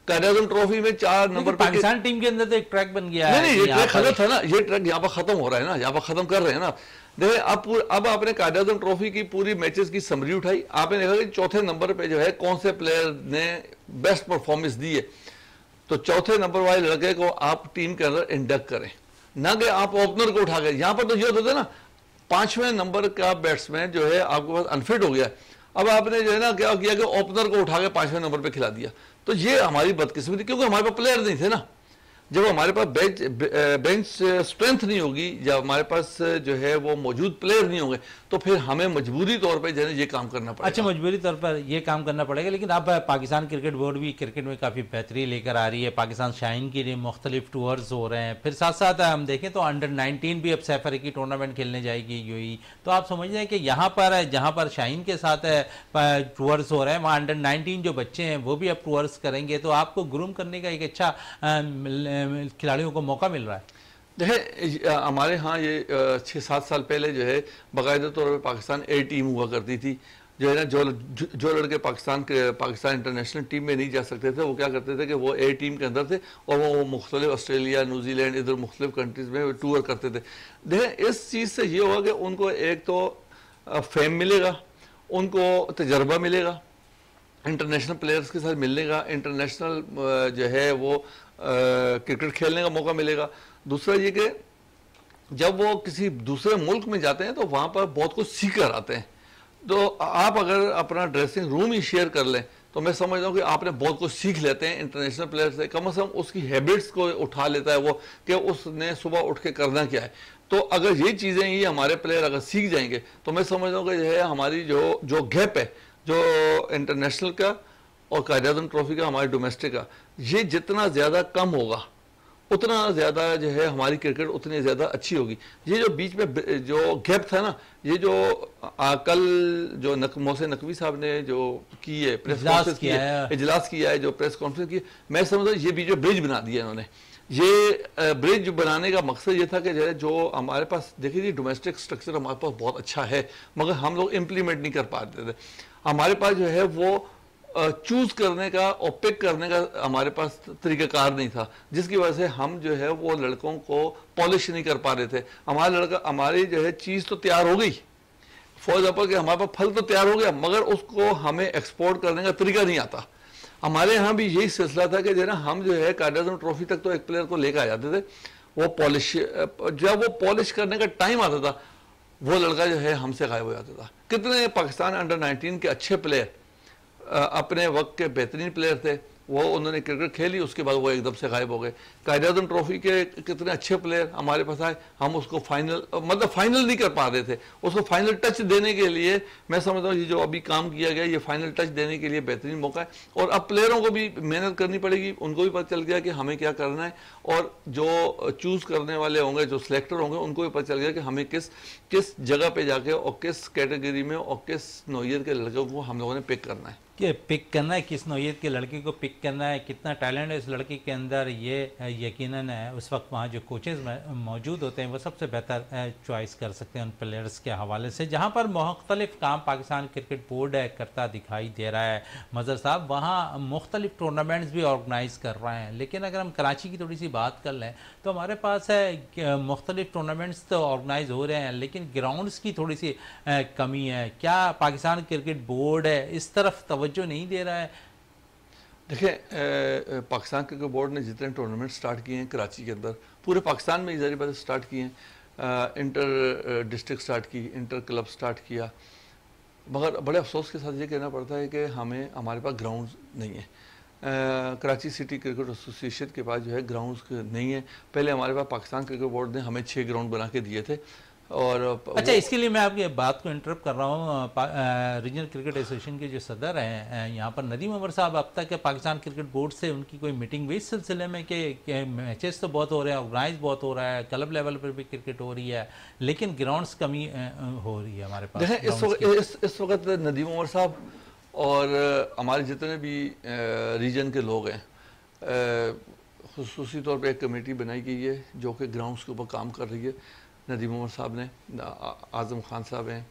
कायद-ए-आज़म ट्रॉफी में 4 नंबर पाकिस्तान टीम के अंदर तो एक ट्रैक बन गया है। नहीं, ये ट्रैक खत्म था ना, ये ट्रैक यहाँ पर खत्म हो रहा है ना, यहाँ पर खत्म कर रहे हैं ना। देखिए अब आपने कायद-ए-आज़म ट्रॉफी की पूरी मैचेस की समरी उठाई, आपने देखा कि चौथे नंबर पे जो है कौन से प्लेयर ने बेस्ट परफॉर्मेंस दी है, तो चौथे नंबर वाले लड़के को आप टीम के अंदर इंडक्ट करें, ना कि आप ओपनर को उठा गए। यहाँ पर तो ये होता है ना, 5वें नंबर का बैट्समैन जो है आपके पास अनफिट हो गया, अब आपने जो है ना क्या किया कि ओपनर को उठा के 5वें नंबर पे खिला दिया। तो ये हमारी बदकिस्मती, क्योंकि हमारे पास प्लेयर नहीं थे ना। जब हमारे पास बेंच स्ट्रेंथ नहीं होगी, जब हमारे पास जो है वो मौजूद प्लेयर नहीं होंगे, तो फिर हमें मजबूरी तौर पे जो है ये काम करना पड़ेगा। अच्छा, मजबूरी तौर पर ये काम करना पड़ेगा, लेकिन अब पाकिस्तान क्रिकेट बोर्ड भी क्रिकेट में काफ़ी बेहतरी लेकर आ रही है। पाकिस्तान शाइन के लिए मुख्तलिफ टूर्स हो रहे हैं, फिर साथ साथ हम देखें तो अंडर 19 भी अब सैफर की टूर्नामेंट खेलने जाएगी यूएई। तो आप समझ रहे हैं कि यहाँ पर जहाँ पर शाइन के साथ टूर्स हो रहे हैं, वहाँ अंडर 19 जो बच्चे हैं वो भी अब टूर्स करेंगे, तो आपको ग्रूम करने का एक अच्छा खिलाड़ियों को मौका मिल रहा है। देखिए हमारे यहाँ ये 6-7 साल पहले जो है बाकायदा तौर पर पाकिस्तान ए टीम हुआ करती थी, जो है ना जो लड़के पाकिस्तान इंटरनेशनल टीम में नहीं जा सकते थे, वो क्या करते थे कि वो ए टीम के अंदर थे और वो मुख्तलिफ ऑस्ट्रेलिया, न्यूजीलैंड, इधर मुख्तलिफ कंट्रीज़ में टूर करते थे। देखें इस चीज़ से ये होगा कि उनको एक तो फेम मिलेगा, उनको तजर्बा मिलेगा, इंटरनेशनल प्लेयर्स के साथ मिलने का, इंटरनेशनल जो है वो क्रिकेट खेलने का मौका मिलेगा। दूसरा ये कि जब वो किसी दूसरे मुल्क में जाते हैं तो वहाँ पर बहुत कुछ सीख कर आते हैं। तो आप अगर अपना ड्रेसिंग रूम ही शेयर कर लें तो मैं समझ रहा हूँ कि आपने बहुत कुछ सीख लेते हैं इंटरनेशनल प्लेयर से, कम से कम उसकी हैबिट्स को उठा लेता है वो कि उसने सुबह उठ के करना क्या है। तो अगर ये चीज़ें ये हमारे प्लेयर अगर सीख जाएंगे तो मैं समझ रहा हूँ कि जो है हमारी जो गैप है जो इंटरनेशनल का और कायद-ए-आज़म ट्रॉफी का हमारे डोमेस्टिक का, ये जितना ज़्यादा कम होगा उतना ज़्यादा जो है हमारी क्रिकेट उतनी ज़्यादा अच्छी होगी। ये जो बीच में जो गैप था ना, ये जो कल जो मोहसिन नकवी साहब ने जो की है प्रेस कॉन्फ्रेंस की है, इजलास किया है, जो प्रेस कॉन्फ्रेंस की, मैं समझता हूँ ये बीच में ब्रिज बना दिया इन्होंने। ये ब्रिज बनाने का मकसद ये था कि जो हमारे पास देखिए डोमेस्टिक स्ट्रक्चर हमारे पास बहुत अच्छा है, मगर हम लोग इम्प्लीमेंट नहीं कर पाते थे। हमारे पास जो है वो चूज करने का और पिक करने का हमारे पास तरीकाकार नहीं था, जिसकी वजह से हम जो है वो लड़कों को पॉलिश नहीं कर पा रहे थे। हमारी जो है चीज़ तो तैयार हो गई, फॉर एग्जाम्पल कि हमारे पास फल तो तैयार हो गया, मगर उसको हमें एक्सपोर्ट करने का तरीका नहीं आता। हमारे यहाँ भी यही सिलसिला था कि जो ना हम जो है कायद-ए-आज़म ट्रॉफी तक तो एक प्लेयर को लेकर आ जाते थे, वो पॉलिश, जब वो पॉलिश करने का टाइम आता था वो लड़का जो है हमसे गायब हो जाता था। कितने पाकिस्तान अंडर 19 के अच्छे प्लेयर, अपने वक्त के बेहतरीन प्लेयर थे, वो उन्होंने क्रिकेट खेली, उसके बाद वो एकदम से गायब हो गए। कायद-ए-आज़म ट्रॉफी के कितने अच्छे प्लेयर हमारे पास आए, हम उसको फाइनल नहीं कर पा रहे थे। उसको फाइनल टच देने के लिए मैं समझता हूँ ये जो अभी काम किया गया ये फाइनल टच देने के लिए बेहतरीन मौका है। और अब प्लेयरों को भी मेहनत करनी पड़ेगी, उनको भी पता चल गया कि हमें क्या करना है, और जो चूज़ करने वाले होंगे, जो सिलेक्टर होंगे, उनको भी पता चल गया कि हमें किस जगह पर जाके और किस कैटेगरी में और किस नौयत के लड़कों को हम लोगों ने पिक करना है, कि पिक करना है, किस नौयत के लड़के को पिक करना है, कितना टैलेंट है इस लड़के के अंदर, ये यकीनन है उस वक्त वहाँ जो कोचेज़ मौजूद होते हैं वो सबसे बेहतर चॉइस कर सकते हैं उन प्लेयर्स के हवाले से। जहाँ पर मुख्तलिफ काम पाकिस्तान क्रिकेट बोर्ड करता दिखाई दे रहा है मज़हर साहब, वहाँ मुख्तलिफ टूर्नामेंट्स भी ऑर्गेनाइज़ कर रहे हैं, लेकिन अगर हम कराची की थोड़ी सी बात कर लें तो हमारे पास है मुख्तलिफ टूर्नामेंट्स तो ऑर्गेनाइज हो रहे हैं, लेकिन ग्राउंड्स की थोड़ी सी कमी है। क्या पाकिस्तान क्रिकेट बोर्ड है इस तरफ तवज्जो नहीं दे रहा है? देखिए पाकिस्तान क्रिकेट बोर्ड ने जितने टूर्नामेंट स्टार्ट किए हैं कराची के अंदर, पूरे पाकिस्तान में ज़ाहिर बात स्टार्ट किए हैं, इंटर डिस्ट्रिक्ट स्टार्ट की, इंटर क्लब स्टार्ट किया, मगर बड़े अफसोस के साथ ये कहना पड़ता है कि हमारे पास ग्राउंड नहीं है। कराची सिटी क्रिकेट एसोसिएशन के पास जो है ग्राउंड्स नहीं है। पहले हमारे पास पाकिस्तान क्रिकेट बोर्ड ने हमें 6 ग्राउंड बना के दिए थे। और अच्छा, इसके लिए मैं आपकी बात को इंटरप्ट कर रहा हूँ। रीजनल क्रिकेट एसोसिएशन के जो सदर हैं यहाँ पर नदीम उमर साहब, अब तक पाकिस्तान क्रिकेट बोर्ड से उनकी कोई मीटिंग हुई इस सिलसिले में कि मैचेस तो बहुत हो रहे हैं, ऑर्गेनाइज बहुत हो रहा है, क्लब लेवल पर भी क्रिकेट हो रही है, लेकिन ग्राउंड्स कमी हो रही है हमारे पास? इस वक्त नदीम उमर साहब और हमारे जितने भी रीजन के लोग हैं, खुसूसी तौर पर एक कमेटी बनाई गई है जो कि ग्राउंड्स के ऊपर काम कर रही है। नदीम उमर साहब ने, आज़म खान साहब हैं,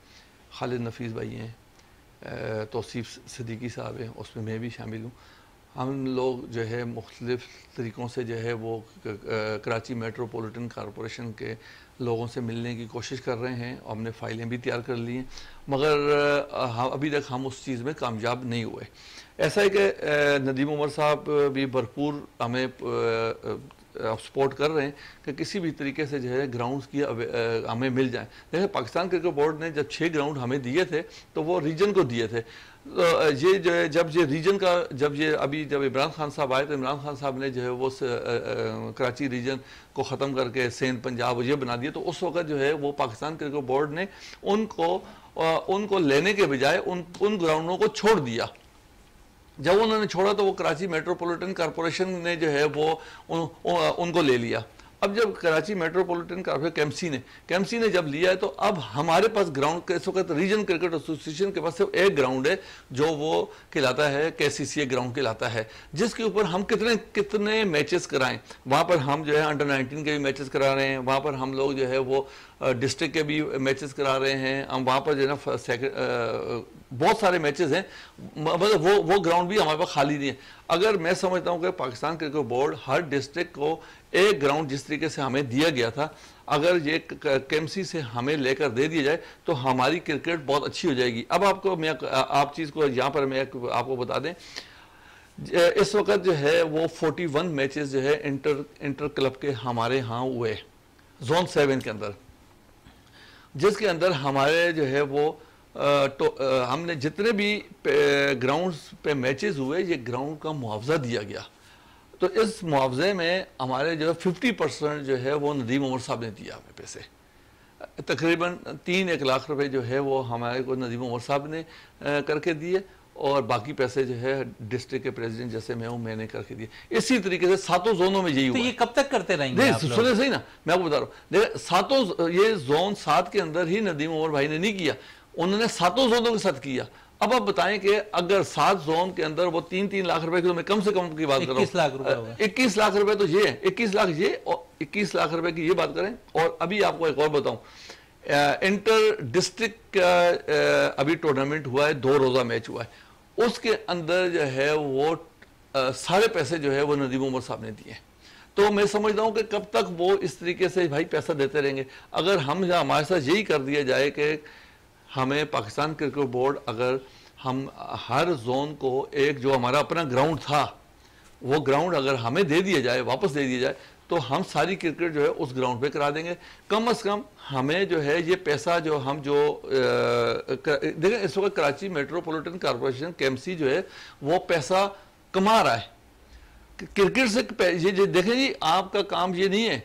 खालिद नफीस भाई हैं, तौसीफ सिद्दीकी साहब हैं, उसमें मैं भी शामिल हूँ। हम लोग जो है मुख्तलिफ़ तरीक़ों से जो है वो कराची मेट्रोपॉलिटन कॉरपोरेशन के लोगों से मिलने की कोशिश कर रहे हैं और हमने फ़ाइलें भी तैयार कर ली हैं, मगर अभी तक हम उस चीज़ में कामयाब नहीं हुए। ऐसा है कि नदीम उमर साहब भी भरपूर हमें सपोर्ट कर रहे हैं कि किसी भी तरीके से जो है ग्राउंड्स की हमें मिल जाए। देखिए पाकिस्तान क्रिकेट बोर्ड ने जब 6 ग्राउंड हमें दिए थे तो वो रीजन को दिए थे। तो ये जो है जब इमरान खान साहब आए तो इमरान खान साहब ने जो है वो कराची रीजन को ख़त्म करके सिंध पंजाब ये बना दिया। तो उस वक्त जो है वो पाकिस्तान क्रिकेट बोर्ड ने उनको लेने के बजाय उन ग्राउंडों को छोड़ दिया। जब उन्होंने छोड़ा तो वो कराची मेट्रोपॉलिटन कॉरपोरेशन ने जो है वो उनको ले लिया। अब जब कराची मेट्रोपॉलिटन कॉरपोरेशन केएमसी ने जब लिया है तो अब हमारे पास ग्राउंड इस वक्त रीजन क्रिकेट एसोसिएशन के पास सिर्फ एक ग्राउंड है जो वो कहलाता है KCCA ग्राउंड कहलाता है, जिसके ऊपर हम कितने मैचेस कराएं। वहाँ पर हम जो है अंडर 19 के भी मैचेस करा रहे हैं, वहाँ पर हम लोग जो है वो डिस्ट्रिक्ट के भी मैचेस करा रहे हैं, हम वहाँ पर जो है ना बहुत सारे मैचेस हैं, मतलब वो ग्राउंड भी हमारे पास खाली नहीं है। अगर मैं समझता हूँ कि पाकिस्तान क्रिकेट बोर्ड हर डिस्ट्रिक्ट को एक ग्राउंड जिस तरीके से हमें दिया गया था, अगर ये KMC से हमें लेकर दे दिया जाए तो हमारी क्रिकेट बहुत अच्छी हो जाएगी। अब आप चीज़ को यहाँ पर मैं आपको बता दें, इस वक्त जो है वो 41 मैचेस जो है इंटर क्लब के हमारे यहाँ हुए जोन 7 के अंदर, जिसके अंदर हमारे जो है वो तो हमने जितने भी ग्राउंड्स पे मैचेस हुए ये ग्राउंड का मुआवजा दिया गया। तो इस मुआवजे में हमारे जो है 50% जो है वो नदीम उमर साहब ने दिया हमें पैसे, तकरीबन 3-1 लाख रुपए जो है वो हमारे को नदीम उमर साहब ने करके दिए, और बाकी पैसे जो है डिस्ट्रिक्ट के प्रेसिडेंट जैसे मैं हूँ मैंने करके दिए। इसी तरीके से 7 जोनों में यही हुआ। तो ये कब तक करते रहेंगे आप लोग? सुने सही ना, मैं आपको बता रहा हूँ, देखिए 7 ये जोन 7 के अंदर ही नदीम उमर भाई ने नहीं किया, उन्होंने 7 जोनों के साथ किया। अब आप बताएं कि अगर 7 जोन के अंदर वो 3-3 लाख रुपए की, तो मैं कम से कम की बात कर रहा हूँ, 21 लाख रुपए 21 लाख रुपए तो ये है, 21 लाख ये और 21 लाख रुपए की ये बात करें। और अभी आपको एक और बताऊं, इंटर डिस्ट्रिक्ट का अभी टूर्नामेंट हुआ है, 2 रोजा मैच हुआ है, उसके अंदर जो है वो सारे पैसे जो है वो नदीम उमर साहब ने दिए। तो मैं समझता हूँ कि कब तक वो इस तरीके से भाई पैसा देते रहेंगे। अगर हम हमारे साथ यही कर दिया जाए कि हमें पाकिस्तान क्रिकेट बोर्ड, अगर हम हर जोन को एक जो हमारा अपना ग्राउंड था वो ग्राउंड अगर हमें दे दिया जाए, वापस दे दिया जाए, तो हम सारी क्रिकेट जो है उस ग्राउंड पे करा देंगे। कम से कम हमें जो है ये पैसा जो हम जो देखें, इस वक्त कराची मेट्रोपॉलिटन कॉरपोरेशन केएमसी जो है वो पैसा कमा रहा है क्रिकेट से। ये देखें जी, आपका काम ये नहीं है,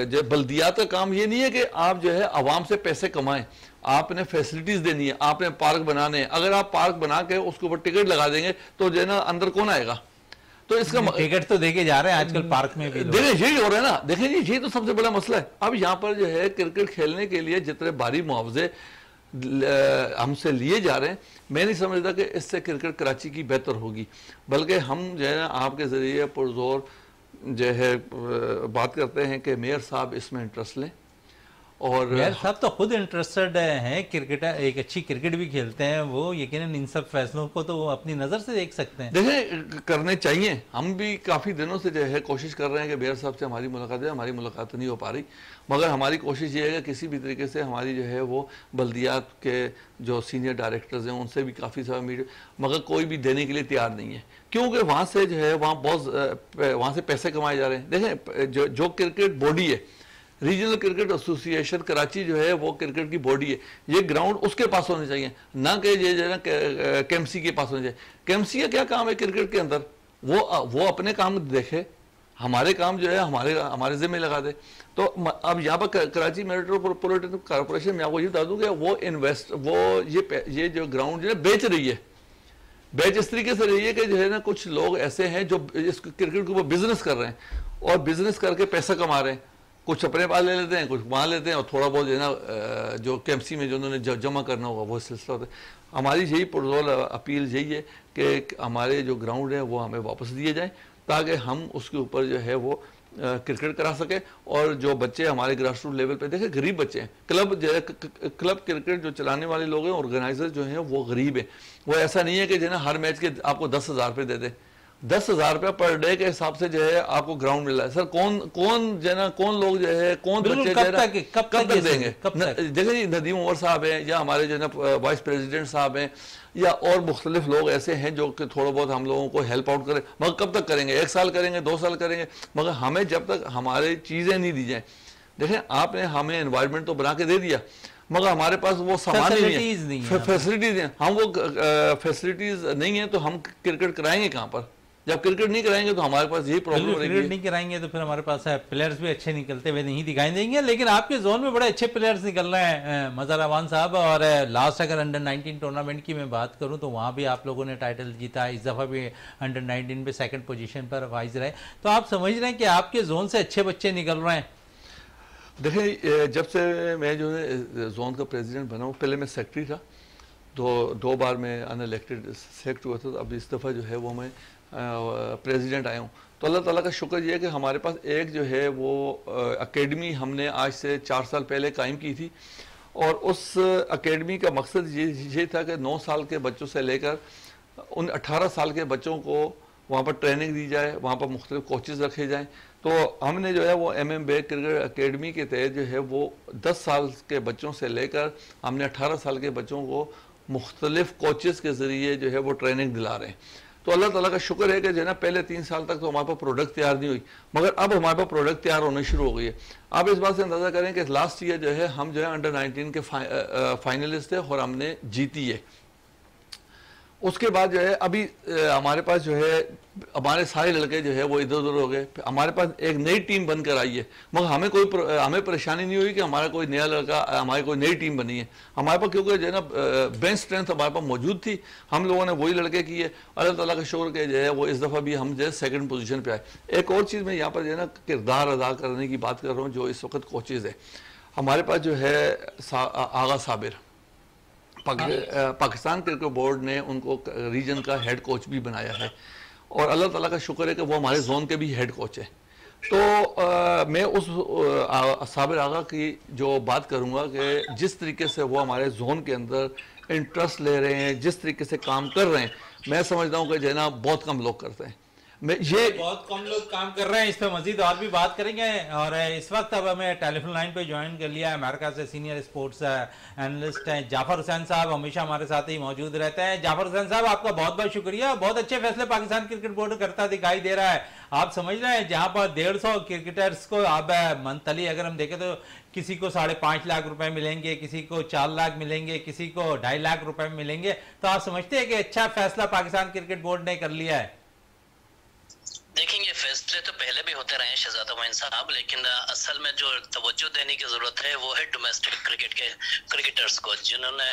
जो बल्दियात का काम ये नहीं है कि आप जो है आवाम से पैसे कमाएं, आपने फैसिलिटीज देनी है, आपने पार्क बनाने हैं। अगर आप पार्क बना के उसके ऊपर टिकट लगा देंगे तो जो है ना अंदर कौन आएगा? तो इसका टिकट तो देके जा रहे हैं आजकल पार्क में भी। देखिए यही हो रहा है ना, देखिए जी ये तो सबसे बड़ा मसला है। अब यहाँ पर जो है क्रिकेट खेलने के लिए जितने भारी मुआवजे हमसे लिए जा रहे हैं, मैं नहीं समझता कि इससे क्रिकेट कराची की बेहतर होगी, बल्कि हम जो है आपके जरिए पुरजोर जो है बात करते हैं कि मेयर साहब इसमें इंटरेस्ट लें। और मेयर साहब तो खुद इंटरेस्टेड हैं, क्रिकेटर एक अच्छी क्रिकेट भी खेलते हैं, वो यकीनन इन सब फैसलों को तो वो अपनी नज़र से देख सकते हैं। देखें करने चाहिए, हम भी काफ़ी दिनों से जो है कोशिश कर रहे हैं कि मेयर साहब से हमारी मुलाकात है, हमारी मुलाकात नहीं हो पा रही, मगर हमारी कोशिश ये है कि किसी भी तरीके से हमारी जो है वो बल्दियात के जो सीनियर डायरेक्टर्स हैं उनसे भी काफ़ी सारा मीडिया, मगर कोई भी देने के लिए तैयार नहीं है, क्योंकि वहाँ से जो है वहाँ से पैसे कमाए जा रहे हैं। देखें जो क्रिकेट बॉडी है, रीजनल क्रिकेट एसोसिएशन कराची जो है वो क्रिकेट की बॉडी है, ये ग्राउंड उसके पास होने चाहिए, ना कि ये जो है ना केएमसी के पास होने चाहिए। केएमसी का क्या काम है क्रिकेट के अंदर? वो अपने काम देखे, हमारे काम जो है हमारे जिम्मे लगा दे। तो अब यहाँ पर कराची मेट्रोपॉलिटन कॉरपोरेशन में आपको ये बता दूँ कि वो ये जो ग्राउंड जो है बेच रही है, बेच इस तरीके से रही है कि जो है ना कुछ लोग ऐसे हैं जो इस क्रिकेट के ऊपर बिजनेस कर रहे हैं और बिजनेस करके पैसा कमा रहे हैं, कुछ अपने पास ले लेते हैं, कुछ वहाँ लेते हैं, और थोड़ा बहुत जो है ना जो केएमसी में जो उन्होंने जमा करना होगा वो सिलसिला होता है। हमारी यही पुरजोर अपील यही है कि हमारे जो ग्राउंड है वो हमें वापस दिए जाएं, ताकि हम उसके ऊपर जो है वो क्रिकेट करा सके। और जो बच्चे हमारे ग्रास रूट लेवल पे, देखें गरीब बच्चे हैं, क्लब क्रिकेट जो चलाने वाले लोग हैं, ऑर्गेनाइजर जो हैं वो गरीब हैं। वो ऐसा नहीं है कि जो है ना हर मैच के आपको 10,000 रुपये दे दे, 10,000 रुपया पर डे के हिसाब से जो है आपको ग्राउंड मिल रहा है। सर कौन जो है ना, कौन लोग जो है, कौन बच्चे जो है ना कब तक देंगे? देखिए जी, नदीम उमर साहब हैं या हमारे जो है ना वाइस प्रेसिडेंट साहब हैं या और मुख्तलिफ लोग ऐसे हैं जो कि थोड़ा बहुत हम लोगों को हेल्प आउट करें, मगर कब तक करेंगे? 1 साल करेंगे, 2 साल करेंगे, मगर हमें जब तक हमारी चीज़ें नहीं दी जाएँ। देखें आपने हमें एनवायरनमेंट तो बना के दे दिया, मगर हमारे पास वो सामान नहीं है, फैसिलिटीज हैं। हम वो फैसिलिटीज नहीं है तो हम क्रिकेट कराएंगे कहाँ पर? जब क्रिकेट नहीं कराएंगे तो हमारे पास यही प्रॉब्लम रहेगी। क्रिकेट नहीं कराएंगे तो फिर हमारे पास प्लेयर्स भी अच्छे निकलते हुए नहीं दिखाई देंगे। लेकिन आपके जोन में बड़े अच्छे प्लेयर्स निकल रहे हैं मज़हर अमान साहब, और लास्ट अगर अंडर 19 टूर्नामेंट की मैं बात करूं तो वहां भी आप लोगों ने टाइटल जीता, इस दफ़ा भी अंडर 19 पे 2nd पोजीशन पर वाइज रहे। तो आप समझ रहे हैं कि आपके जोन से अच्छे बच्चे निकल रहे हैं? देखिए जब से मैं जो है जोन का प्रेसिडेंट बना हूँ, पहले मैं सेक्रेटरी था, 2 बार मैं अनइलेक्टेड सेक्रेटरी हुआ था, अब इस दफ़ा जो है वो मैं प्रेसिडेंट आया हूँ। तो अल्लाह ताला का शुक्र ये है कि हमारे पास एक जो है वो एकेडमी हमने आज से 4 साल पहले कायम की थी, और उस एकेडमी का मकसद ये था कि 9 साल के बच्चों से लेकर उन 18 साल के बच्चों को वहाँ पर ट्रेनिंग दी जाए, वहाँ पर मुख्तलिफ कोचेज़ रखे जाएँ। तो हमने जो है वो MM बेग क्रिकेट एकेडमी के तहत जो है वो 10 साल के बच्चों से लेकर हमने 18 साल के बच्चों को मुख्तलिफ कोचेज़ के ज़रिए जो है वो ट्रेनिंग दिला रहे हैं। तो अल्लाह ताला का शुक्र है कि जो है ना पहले 3 साल तक तो हमारे पास प्रोडक्ट तैयार नहीं हुई, मगर अब हमारे पास प्रोडक्ट तैयार होने शुरू हो गई है। आप इस बात से अंदाज़ा करें कि लास्ट ईयर जो है हम जो है अंडर 19 के फाइनलिस्ट थे और हमने जीती है। उसके बाद जो है अभी हमारे पास जो है हमारे सारे लड़के जो है वो इधर उधर हो गए। हमारे पास एक नई टीम बनकर आई है, मगर हमें परेशानी नहीं हुई कि हमारा कोई नया लड़का, हमारी कोई नई टीम बनी है। हमारे पास क्योंकि जो है ना बेंच स्ट्रेंथ हमारे पास मौजूद थी, हम लोगों ने वही लड़के किए। अल्लाह ताला का शुक्र के जो है वो इस दफ़ा भी हम जो है सेकंड पोजीशन पे आए। एक और चीज़ मैं यहाँ पर जो है ना किरदार अदा करने की बात कर रहा हूँ, जो इस वक्त कोचेज़ है हमारे पास जो है आगा साबिर, पाकिस्तान क्रिकेट बोर्ड ने उनको रीजन का हेड कोच भी बनाया है और अल्लाह ताला का शुक्र है कि वो हमारे जोन के भी हेड कोच है। तो मैं उस साबिर आगा की जो बात करूंगा कि जिस तरीके से वो हमारे जोन के अंदर इंटरेस्ट ले रहे हैं, जिस तरीके से काम कर रहे हैं, मैं समझता हूँ कि जो है ना बहुत कम लोग करते हैं। ये बहुत कम लोग काम कर रहे हैं, इस पर मजीद और भी बात करेंगे। और इस वक्त अब हमें टेलीफोन लाइन पे ज्वाइन कर लिया है अमेरिका से सीनियर स्पोर्ट्स एनालिस्ट हैं जाफर हुसैन साहब, हमेशा हमारे साथ ही मौजूद रहते हैं। जाफर हुसैन साहब, आपका बहुत बहुत शुक्रिया। बहुत अच्छे फैसले पाकिस्तान क्रिकेट बोर्ड करता दिखाई दे रहा है। आप समझ रहे हैं जहां पर 150 क्रिकेटर्स को अब मंथली अगर हम देखें तो किसी को 5.5 लाख रुपए मिलेंगे, किसी को 4 लाख मिलेंगे, किसी को 2.5 लाख रुपए मिलेंगे। तो आप समझते हैं कि अच्छा फैसला पाकिस्तान क्रिकेट बोर्ड ने कर लिया है? देखेंगे, फैसले तो पहले भी होते रहे हैं शहजादा मोइन साहब, लेकिन असल में जो तवज्जो देने की जरूरत है वो है डोमेस्टिक क्रिकेट के क्रिकेटर्स को, जिन्होंने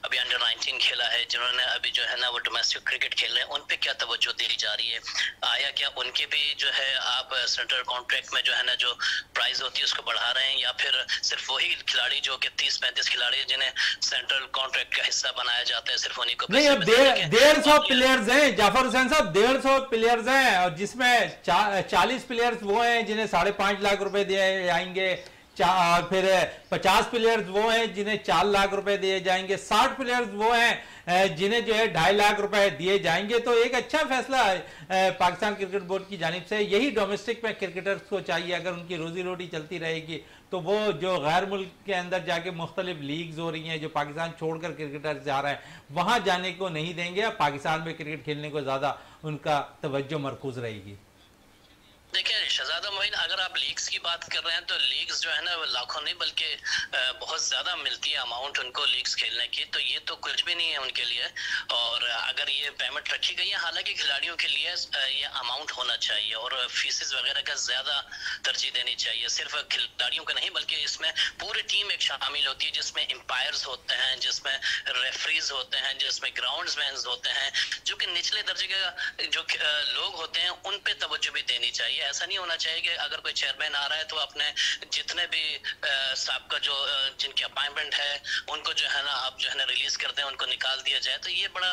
अभी अंडर 19 खेला है, जिन्होंने अभी जो है ना वो डोमेस्टिक क्रिकेट खेल रहे हैं, उन पे क्या तवज्जो दी जा रही है। आया क्या उनके भी जो है आप सेंट्रल कॉन्ट्रैक्ट में जो है ना जो प्राइस होती है उसको बढ़ा रहे हैं, या फिर सिर्फ वही खिलाड़ी जो कि 30-35 खिलाड़ी जिन्हें सेंट्रल कॉन्ट्रैक्ट का हिस्सा बनाया जाता है सिर्फ उन्हीं को? नहीं, अब 150 प्लेयर्स हैं जाफर हुसैन साहब, 150 प्लेयर्स हैं, और जिसमें 40 प्लेयर्स वो हैं जिन्हें 5.5 लाख रुपए दिए जाएंगे, और फिर 50 प्लेयर्स वो हैं जिन्हें 4 लाख रुपए दिए जाएंगे, 60 प्लेयर्स वो हैं जिन्हें जो है 2.5 लाख रुपए दिए जाएंगे। तो एक अच्छा फैसला पाकिस्तान क्रिकेट बोर्ड की जानिब से, यही डोमेस्टिक में क्रिकेटर्स को चाहिए। अगर उनकी रोजी रोटी चलती रहेगी तो वो जो गैर मुल्क के अंदर जाके मुख्तलिफ लीग्स हो रही हैं, जो पाकिस्तान छोड़कर क्रिकेटर्स जा रहे हैं, वहां जाने को नहीं देंगे। पाकिस्तान में क्रिकेट खेलने को ज्यादा उनका तवज्जो मरकूज रहेगी। देखिए शहजादा मोइन, अगर आप लीग्स की बात कर रहे हैं तो लीग्स जो है ना लाखों नहीं बल्कि बहुत ज़्यादा मिलती है अमाउंट उनको लीग्स खेलने की, तो ये तो कुछ भी नहीं है उनके लिए। और अगर ये पेमेंट रखी गई है, हालांकि खिलाड़ियों के लिए ये अमाउंट होना चाहिए और फीसेस वगैरह का ज़्यादा तरजीह देनी चाहिए, सिर्फ खिलाड़ियों का नहीं बल्कि इसमें पूरी टीम एक शामिल होती है, जिसमें एम्पायर्स होते हैं, जिसमें रेफरीज होते हैं, जिसमें ग्राउंड्समैन होते हैं, जो कि निचले दर्जे के जो लोग होते हैं उन पे तवज्जो भी देनी चाहिए। ऐसा नहीं होना चाहिए कि अगर कोई चेयरमैन आ रहा है तो अपने जितने भी स्टाफ का जो जिनकी अपॉइंटमेंट है उनको जो है ना आप जो है ना रिलीज कर दें, उनको निकाल दिया जाए। तो ये बड़ा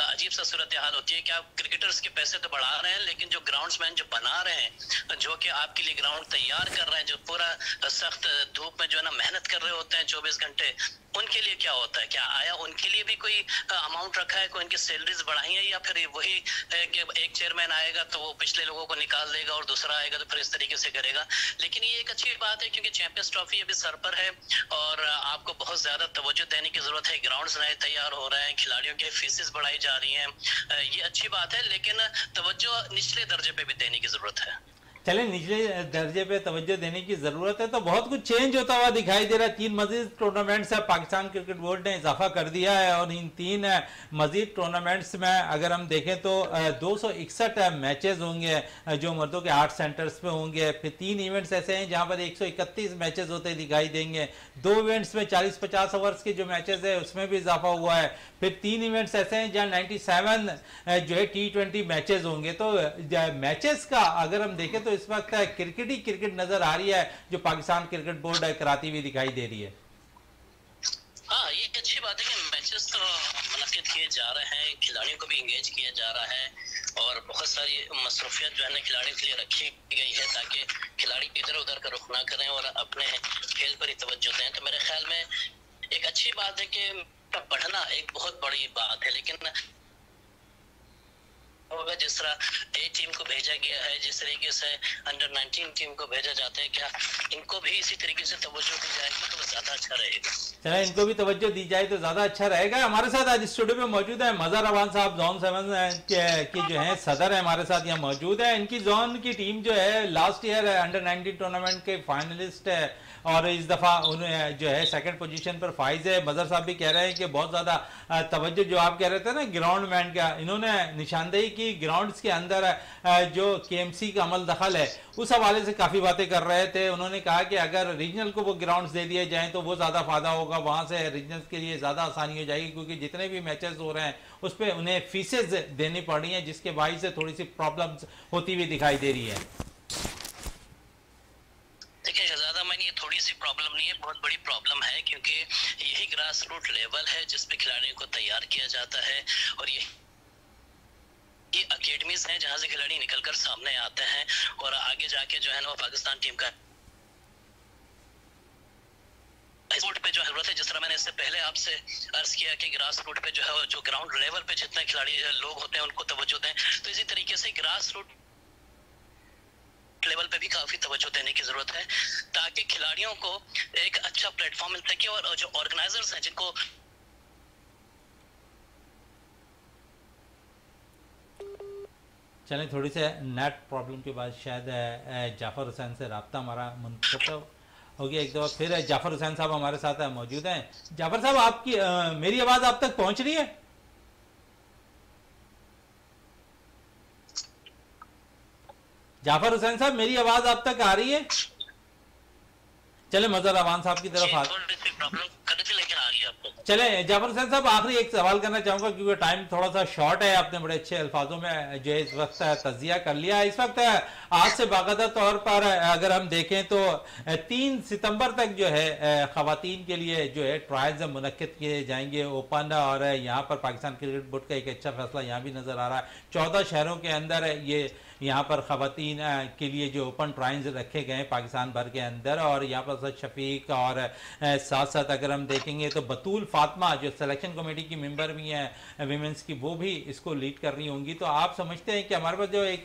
अजीब सा सूरत हाल होती है कि आप क्रिकेटर्स के पैसे तो बढ़ा रहे हैं, लेकिन जो ग्राउंड्समैन जो बना रहे हैं, जो कि आपके लिए ग्राउंड तैयार कर रहे हैं, जो पूरा सख्त धूप में जो है ना मेहनत कर रहे होते हैं 24 घंटे, उनके लिए क्या होता है? क्या आया उनके लिए भी कोई अमाउंट रखा है, कोई उनकी सैलरीज बढ़ाई है, या फिर वही है कि एक चेयरमैन आएगा तो वो पिछले लोगों को निकाल देगा और दूसरा आएगा तो फिर इस तरीके से करेगा? लेकिन ये एक अच्छी बात है क्योंकि चैंपियंस ट्रॉफी अभी सर पर है और आपको बहुत ज्यादा तवज्जो देने की जरूरत है। ग्राउंड्स नए तैयार हो रहे हैं, खिलाड़ियों की फीसेस बढ़ाई जा रही हैं, ये अच्छी बात है, लेकिन तवज्जो निचले दर्जे पे भी देने की जरूरत है। चले, निचले दर्जे पे तवज्जो देने की जरूरत है। तो बहुत कुछ चेंज होता हुआ दिखाई दे रहा है। 3 मजीद टूर्नामेंट्स है पाकिस्तान क्रिकेट बोर्ड ने इजाफा कर दिया है और इन 3 मजीद टूर्नामेंट्स में अगर हम देखें तो 261 मैचेस होंगे जो मर्दों के 8 सेंटर्स पे होंगे। फिर 3 इवेंट्स ऐसे हैं जहां पर 131 मैचेस होते दिखाई देंगे। 2 इवेंट्स में 40-50 ओवर्स के जो मैचेस है उसमें भी इजाफा हुआ है। फिर 3 इवेंट्स ऐसे हैं जहां 97 जो है T20 मैचेस होंगे। तो मैचेस का अगर हम देखें तो इस वक्त क्रिकेट ही क्रिकेट नजर आ रही है जो पाकिस्तान क्रिकेट बोर्ड कराती हुई दिखाई दे रही है। हाँ, ये अच्छी बात है कि मैचेस तो मुनक्किद किए जा रहे हैं, खिलाड़ियों को भी इंगेज किया जा रहा है और बहुत सारी मसरूफियत जो है ना खिलाड़ियों के लिए रखी गई है ताकि खिलाड़ी इधर उधर का रुख ना करें और अपने खेल पर ही तवज्जो दें। तो मेरे ख्याल में एक अच्छी बात है कि पढ़ना एक बहुत बड़ी बात है, लेकिन होगा जिस तरह ए टीम को भेजा गया है, जिस तरीके से अंडर 19 टीम को भेजा जाता है, क्या इनको भी इसी तरीके से तवज्जो दी जाएगी तो ज्यादा अच्छा रहेगा। चले, इनको भी तवज्जो दी जाए तो ज्यादा अच्छा रहेगा। हमारे साथ आज स्टूडियो में मौजूद है मजहर रवान साहब, जोन 7 के जो है सदर है, हमारे साथ यहाँ मौजूद है। इनकी जोन की टीम जो है लास्ट ईयर अंडर 19 टूर्नामेंट के फाइनलिस्ट है और इस दफा उन्हें जो है सेकंड पोजीशन पर फाइज है। मजहर साहब भी कह रहे हैं कि बहुत ज्यादा तवज्जो जो आप कह रहे थे ना ग्राउंड मैन का, इन्होंने निशानदेही की ग्राउंड्स के अंदर जो केएमसी का अमल दखल है उस हवाले से काफ़ी बातें कर रहे थे। उन्होंने कहा कि अगर रीजनल को वो ग्राउंड्स दे दिए जाएं तो वो ज़्यादा फायदा होगा, वहाँ से रीजनल्स के लिए ज़्यादा आसानी हो जाएगी, क्योंकि जितने भी मैचेस हो रहे हैं उस पर उन्हें फीसेज देनी पड़ रही हैं, जिसके बाइस से थोड़ी सी प्रॉब्लम्स होती हुई दिखाई दे रही है। देखिए शहजादा मैन, ये थोड़ी सी प्रॉब्लम नहीं है, बहुत बड़ी प्रॉब्लम है, क्योंकि यही ग्रास रूट लेवल है जिस पे खिलाड़ियों को तैयार किया जाता है और ये अकेडमीज हैं जहां से खिलाड़ी निकलकर सामने आते हैं और आगे जाके जो है ना वो पाकिस्तान टीम का स्पोर्ट पे जो जरूरत है। जिस तरह मैंने इससे पहले आपसे अर्ज किया कि ग्रास रूट पे जो है जो ग्राउंड लेवल पे जितने खिलाड़ी लोग होते हैं उनको तवज्जो दें, तो इसी तरीके से ग्रास रूट लेवल पे भी काफी तवज्जो देने की जरूरत है ताकि खिलाड़ियों को एक अच्छा प्लेटफॉर्म मिल सके और जो ऑर्गेनाइजर्स हैं जिनको चलें, थोड़ी से नेट प्रॉब्लम के बाद शायद जाफर हुसैन से रब्ता हमारा मुनक़ता हो गया एक दफ़ा फिर। जाफर हुसैन साहब हमारे साथ मौजूद हैं। जाफर साहब, आपकी मेरी आवाज़ आप तक पहुंच रही है? जाफर हुसैन साहब, मेरी आवाज़ आप तक आ रही है? चले मजहर रवान साहब की तरफ चले। जाफर हुसैन साहब, आखिरी एक सवाल करना चाहूंगा क्योंकि टाइम थोड़ा सा शॉर्ट है। आपने बड़े अच्छे अल्फाजों में जो इस वक्त तजिया कर लिया। इस वक्त आज से बाकायदा तौर पर अगर हम देखें तो 3 सितंबर तक जो है खवातीन के लिए जो है ट्रायल्स मुनक्किद किए जाएंगे ओपन, और यहाँ पर पाकिस्तान क्रिकेट बोर्ड का एक अच्छा फैसला यहाँ भी नजर आ रहा है। 14 शहरों के अंदर ये यहाँ पर खवातीन के लिए जो ओपन ट्रायल्स रखे गए हैं पाकिस्तान भर के अंदर, और यहाँ पर सद शफीक और साथ साथ अगर हम देखेंगे तो बतूल फातिमा जो सिलेक्शन कमेटी की मेंबर भी हैं विमेंस की, वो भी इसको लीड कर रही होंगी। तो आप समझते हैं कि हमारे पास जो एक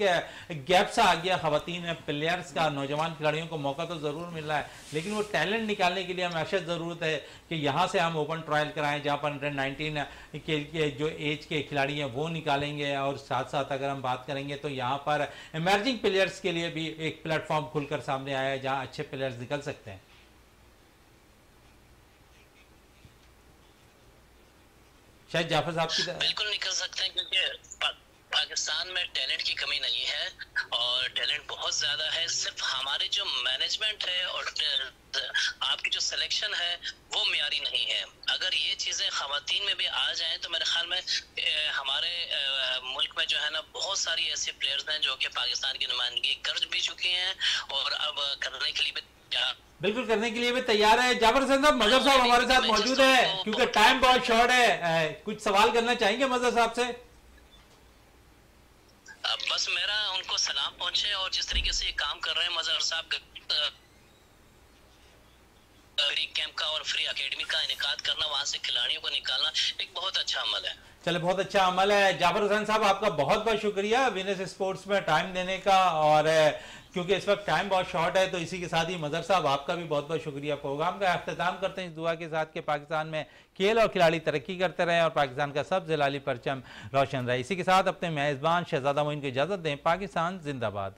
गैप सा आ गया खवातीन प्लेयर्स का, नौजवान खिलाड़ियों को मौका तो ज़रूर मिल रहा है लेकिन वो टैलेंट निकालने के लिए हमेशा ज़रूरत है कि यहाँ से हम ओपन ट्रायल कराएं जहाँ पर अंडर 19 के जो एज के खिलाड़ी हैं वो निकालेंगे, और साथ साथ अगर हम बात करेंगे तो यहाँ पर इमर्जिंग प्लेयर्स के लिए भी एक प्लेटफॉर्म खुलकर सामने आया है जहाँ अच्छे प्लेयर्स निकल सकते हैं। शायद जाफर साहब की बिल्कुल निकल सकते हैं, क्योंकि पाकिस्तान में टैलेंट की कमी नहीं है और टैलेंट बहुत ज्यादा है। सिर्फ हमारे जो मैनेजमेंट है और आपकी जो सिलेक्शन है वो मियारी नहीं है। अगर ये चीजें खवातीन में भी आ जाएं तो मेरे ख्याल में हमारे मुल्क में जो है ना बहुत सारी ऐसे प्लेयर्स हैं जो कि पाकिस्तान की नुमाइंदगी कर भी चुके हैं और अब करने के लिए भी बिल्कुल करने के लिए भी तैयार है। जाफर हुसैन साहब, मजहर साहब हमारे साथ मौजूद है क्योंकि टाइम बहुत शॉर्ट है, कुछ सवाल करना चाहेंगे मजहर साहब से? बस मेरा उनको सलाम पहुंचे और जिस तरीके से ये काम कर रहे हैं मजहर साहब, फ्री कैंप का और फ्री एकेडमी का इनेकाद करना, वहां से खिलाड़ियों को निकालना एक बहुत अच्छा अमल है। चले, बहुत अच्छा अमल है। जाफर हुसैन साहब, आपका बहुत बहुत शुक्रिया विनर्स स्पोर्ट्स में टाइम देने का, और क्योंकि इस वक्त टाइम बहुत शॉर्ट है तो इसी के साथ ही मजहर साहब आपका भी बहुत बहुत शुक्रिया। प्रोग्राम का अख्तिताम करते हैं इस दुआ के साथ कि पाकिस्तान में खेल और खिलाड़ी तरक्की करते रहें और पाकिस्तान का सब जलाली परचम रोशन रहे। इसी के साथ अपने मेज़बान शहजादा मोइन को इजाज़त दें। पाकिस्तान जिंदाबाद।